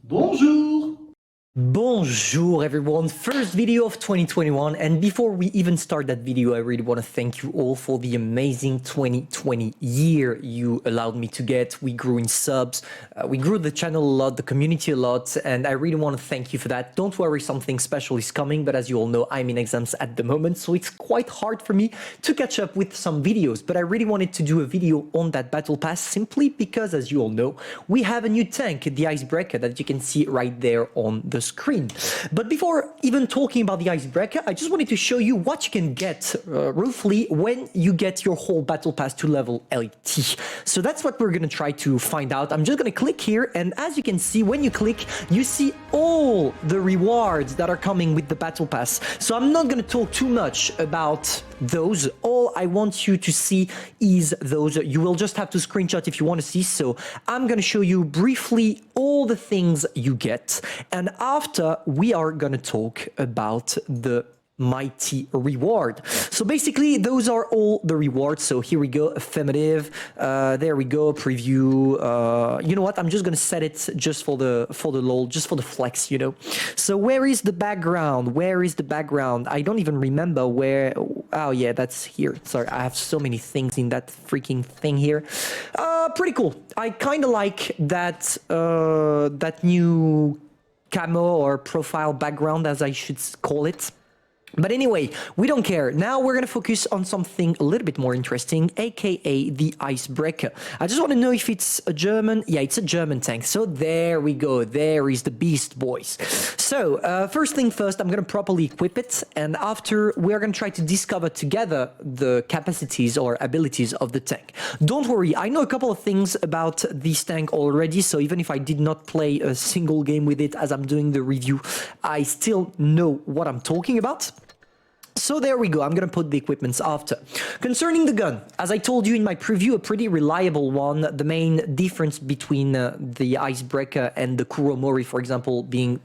Bonjour! Bonjour everyone, first video of 2021, and before we even start that video, I really want to thank you all for the amazing 2020 year you allowed me to get. We grew in subs, we grew the channel a lot, the community a lot, and I really want to thank you for that. Don't worry, something special is coming, but as you all know, I'm in exams at the moment, so it's quite hard for me to catch up with some videos, but I really wanted to do a video on that battle pass simply because, as you all know, we have a new tank, the Icebreaker, that you can see right there on the screen. But before even talking about the Icebreaker, I just wanted to show you what you can get roughly when you get your whole battle pass to level 80. So that's what we're going to try to find out. I'm just going to click here, and as you can see, when you click, you see all the rewards that are coming with the battle pass. So I'm not going to talk too much about those. All I want you to see is those. You will just have to screenshot if you want to see. So I'm going to show you briefly all the things you get, and after we are going to talk about the mighty reward. So basically those are all the rewards. So here we go, affirmative, there we go, preview. You know what, I'm just gonna set it just for the lol, just for the flex, you know. So where is the background? Where is the background? I don't even remember where. Oh yeah, that's here. Sorry, I have so many things in that freaking thing here. Pretty cool. I kind of like that that new camo or profile background, as I should call it. But anyway, we don't care. Now we're going to focus on something a little bit more interesting, aka the Icebreaker. I just want to know if it's a German. Yeah, it's a German tank. So there we go. There is the beast, boys. So first thing first, I'm going to properly equip it. And after, we're going to try to discover together the capacities or abilities of the tank. Don't worry, I know a couple of things about this tank already. So even if I did not play a single game with it as I'm doing the review, I still know what I'm talking about. So there we go, I'm gonna put the equipments after. Concerning the gun, as I told you in my preview, a pretty reliable one. The main difference between the Icebreaker and the Kuromori, for example, being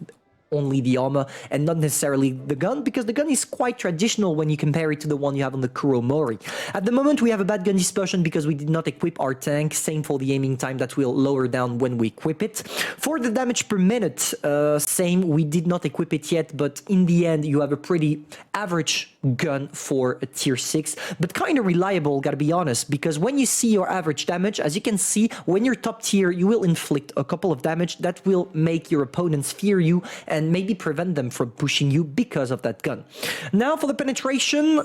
only the armor and not necessarily the gun, because the gun is quite traditional when you compare it to the one you have on the Kuromori. At the moment we have a bad gun dispersion because we did not equip our tank, same for the aiming time that will lower down when we equip it. For the damage per minute, same, we did not equip it yet, but in the end you have a pretty average gun for a tier 6, but kind of reliable, gotta be honest, because when you see your average damage, as you can see, when you're top tier, you will inflict a couple of damage that will make your opponents fear you and maybe prevent them from pushing you because of that gun. Now for the penetration,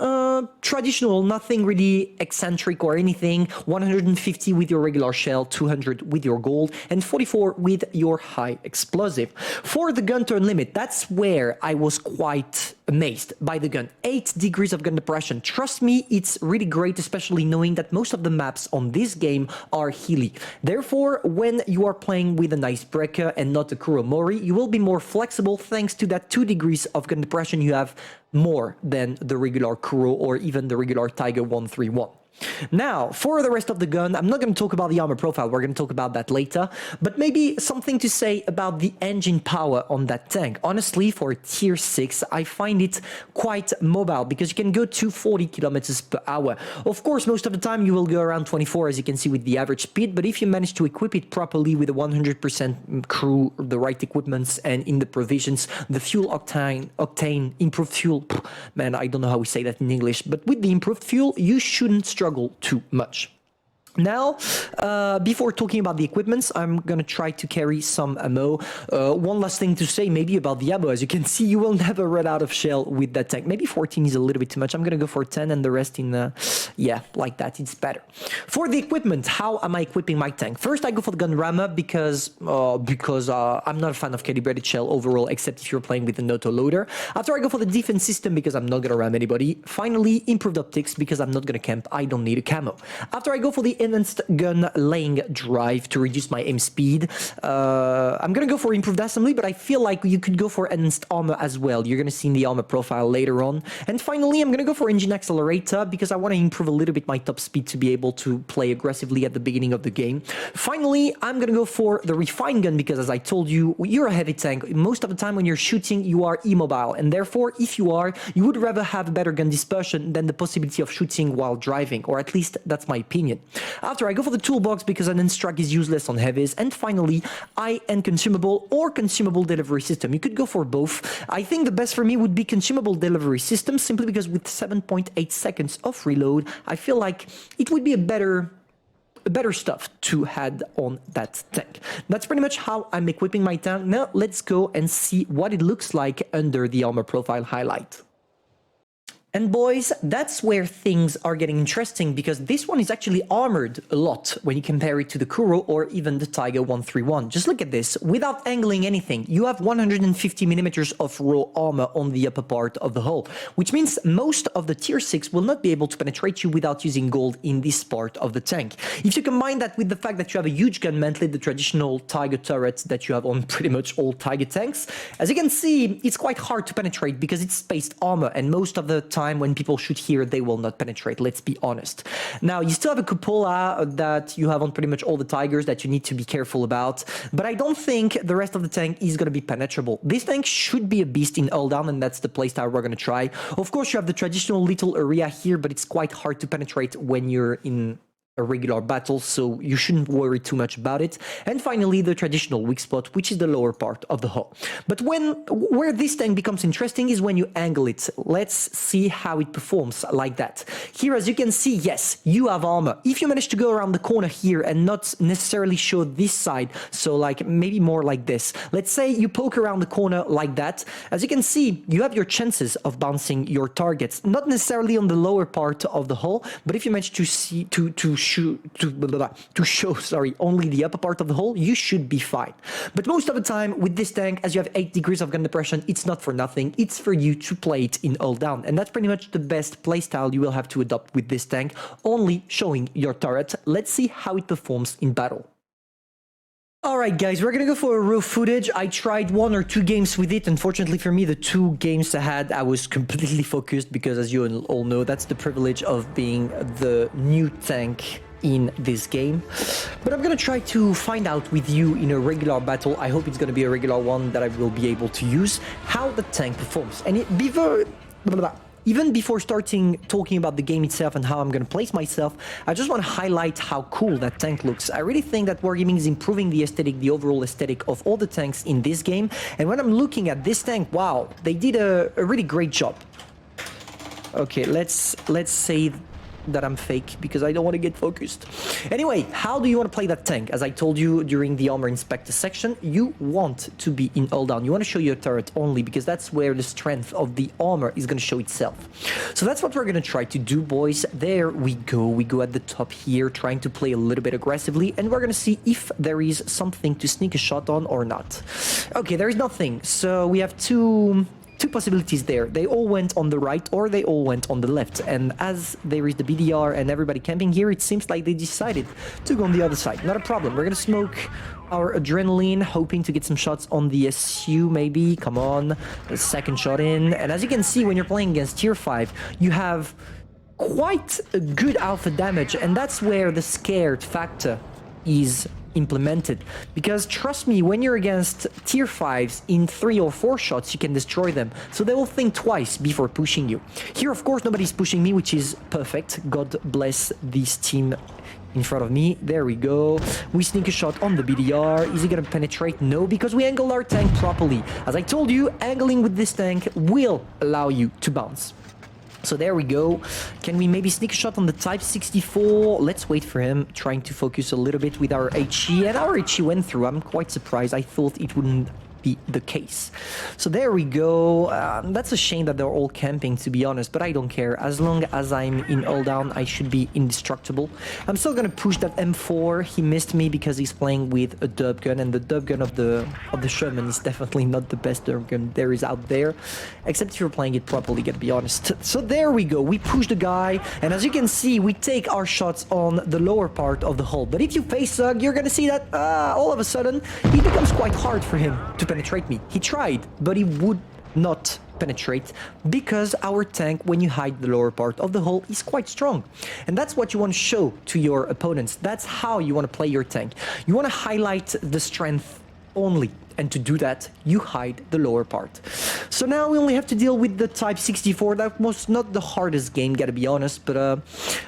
traditional, nothing really eccentric or anything. 150 with your regular shell, 200 with your gold, and 44 with your high explosive. For the gun turn limit, that's where I was quite amazed by the gun. 8 degrees of gun depression. Trust me, it's really great, especially knowing that most of the maps on this game are hilly. Therefore, when you are playing with an Icebreaker and not a Kuromori, you will be more flexible thanks to that 2 degrees of gun depression you have more than the regular Kuro or even the regular Tiger 131. Now, for the rest of the gun, I'm not going to talk about the armor profile, we're going to talk about that later, but maybe something to say about the engine power on that tank. Honestly, for tier 6, I find it quite mobile because you can go to 40 kilometers per hour. Of course, most of the time you will go around 24, as you can see with the average speed, but if you manage to equip it properly with a 100% crew, the right equipments, and in the provisions, the fuel octane, improved fuel, man, I don't know how we say that in English, but with the improved fuel, you shouldn't struggle too much. Now, before talking about the equipments, I'm going to try to carry some ammo. One last thing to say maybe about the ammo. As you can see, you will never run out of shell with that tank. Maybe 14 is a little bit too much. I'm going to go for 10 and the rest in, yeah, like that. It's better. For the equipment, how am I equipping my tank? First, I go for the gun rammer because I'm not a fan of calibrated shell overall, except if you're playing with an auto loader. After, I go for the defense system because I'm not going to ram anybody. Finally, improved optics because I'm not going to camp. I don't need a camo. After, I go for the enhanced gun laying drive to reduce my aim speed. I'm gonna go for improved assembly, but I feel like you could go for enhanced armor as well. You're gonna see in the armor profile later on. And finally, I'm gonna go for engine accelerator because I want to improve a little bit my top speed to be able to play aggressively at the beginning of the game. Finally, I'm gonna go for the refined gun because, as I told you, you're a heavy tank. Most of the time when you're shooting, you are immobile, and therefore, if you are, you would rather have better gun dispersion than the possibility of shooting while driving, or at least that's my opinion. After, I go for the toolbox because an instruct is useless on heavies. And finally, I and consumable or consumable delivery system. You could go for both. I think the best for me would be consumable delivery system, simply because with 7.8 seconds of reload, I feel like it would be a better stuff to add on that tank. That's pretty much how I'm equipping my tank. Now let's go and see what it looks like under the armor profile highlight. And boys, that's where things are getting interesting, because this one is actually armored a lot when you compare it to the Kuro or even the Tiger 131. Just look at this. Without angling anything, you have 150 millimeters of raw armor on the upper part of the hull, which means most of the tier 6 will not be able to penetrate you without using gold in this part of the tank. If you combine that with the fact that you have a huge gun mantlet, the traditional Tiger turrets that you have on pretty much all Tiger tanks, as you can see, it's quite hard to penetrate because it's spaced armor, and most of the time when people shoot here, they will not penetrate, let's be honest. Now, you still have a cupola that you have on pretty much all the Tigers that you need to be careful about, but I don't think the rest of the tank is going to be penetrable. This tank should be a beast in all down, and that's the playstyle we're going to try. Of course, you have the traditional little area here, but it's quite hard to penetrate when you're in a regular battle, so you shouldn't worry too much about it. And finally, the traditional weak spot, which is the lower part of the hull. But where this tank becomes interesting is when you angle it. Let's see how it performs like that. Here, as you can see, yes, you have armor. If you manage to go around the corner here and not necessarily show this side, so like maybe more like this. Let's say you poke around the corner like that. As you can see, you have your chances of bouncing your targets, not necessarily on the lower part of the hull, but if you manage to see to show only the upper part of the hull, you should be fine. But most of the time with this tank, as you have 8 degrees of gun depression, it's not for nothing. It's for you to play it in all down, and that's pretty much the best playstyle you will have to adopt with this tank, only showing your turret. Let's see how it performs in battle. Alright guys, we're gonna go for a raw footage. I tried 1 or 2 games with it. Unfortunately for me, the 2 games I had, I was completely focused because, as you all know, that's the privilege of being the new tank in this game. But I'm gonna try to find out with you in a regular battle, I hope it's gonna be a regular one that I will be able to use, how the tank performs. And even before starting talking about the game itself and how I'm going to place myself, I just want to highlight how cool that tank looks. I really think that Wargaming is improving the aesthetic, the overall aesthetic of all the tanks in this game. And when I'm looking at this tank, wow, they did a really great job. Okay, let's say that I'm fake because I don't want to get focused. Anyway, how do you want to play that tank? As I told you during the armor inspector section, you want to be in all down. You want to show your turret only because that's where the strength of the armor is going to show itself. So that's what we're going to try to do, boys. There we go. We go at the top here, trying to play a little bit aggressively, and we're going to see if there is something to sneak a shot on or not. Okay, there is nothing. So we have two possibilities there. They all went on the right or they all went on the left, and as there is the BDR and everybody camping here, it seems like they decided to go on the other side. Not a problem. We're gonna smoke our adrenaline, hoping to get some shots on the SU maybe. Come on, the second shot in. And as you can see, when you're playing against tier 5, you have quite a good alpha damage, and that's where the scared factor is implemented, because trust me, when you're against tier 5s, in 3 or 4 shots you can destroy them, so they will think twice before pushing you. Here of course nobody's pushing me, which is perfect. God bless this team in front of me. There we go. We sneak a shot on the BDR. Is he gonna penetrate? No, because we angle our tank properly. As I told you, angling with this tank will allow you to bounce. So there we go. Can we maybe sneak a shot on the Type 64? Let's wait for him, trying to focus a little bit with our HE. And our HE went through. I'm quite surprised. I thought it wouldn't be the case. So there we go. That's a shame that they're all camping, to be honest, but I don't care. As long as I'm in all down, I should be indestructible. I'm still gonna push that M4. He missed me because he's playing with a dub gun, and the dub gun of the Sherman is definitely not the best dub gun there is out there, except if you're playing it properly, gotta be honest. So there we go. We push the guy, and as you can see, we take our shots on the lower part of the hull. But if you face hug, you're gonna see that all of a sudden it becomes quite hard for him to penetrate me. He tried, but he would not penetrate because our tank, when you hide the lower part of the hull, is quite strong. And that's what you want to show to your opponents. That's how you want to play your tank. You want to highlight the strength only, and to do that, you hide the lower part. So now we only have to deal with the Type 64. That was not the hardest game, gotta be honest, but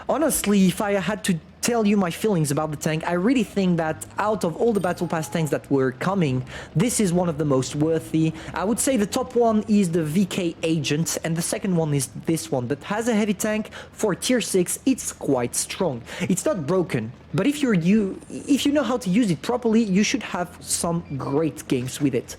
honestly, if I had to tell you my feelings about the tank, I really think that out of all the Battle Pass tanks that were coming, this is one of the most worthy. I would say the top one is the VK Agent, and the second one is this one that has a heavy tank. For tier 6, it's quite strong. It's not broken, but if you know how to use it properly, you should have some great games with it.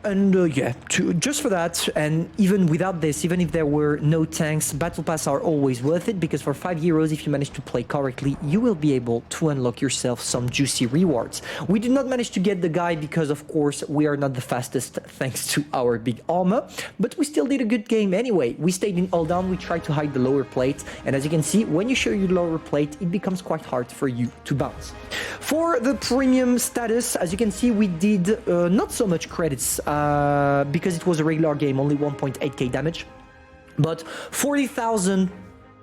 And yeah, just for that, and even without this, even if there were no tanks, Battle Pass are always worth it, because for €5, if you manage to play correctly, you will be able to unlock yourself some juicy rewards. We did not manage to get the guy because, of course, we are not the fastest thanks to our big armor, but we still did a good game anyway. We stayed in all down, we tried to hide the lower plate, and as you can see, when you show your lower plate, it becomes quite hard for you to bounce. For the premium status, as you can see, we did not so much credits, because it was a regular game, only 1.8k damage, but 40,000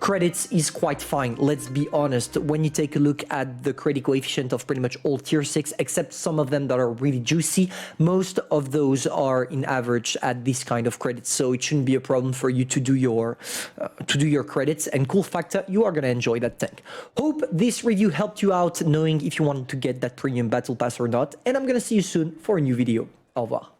credits is quite fine. Let's be honest, when you take a look at the credit coefficient of pretty much all tier 6, except some of them that are really juicy, most of those are in average at this kind of credits, so it shouldn't be a problem for you to do your credits. And cool factor, you are gonna enjoy that tank. Hope this review helped you out knowing if you want to get that premium battle pass or not, and I'm gonna see you soon for a new video. Au revoir.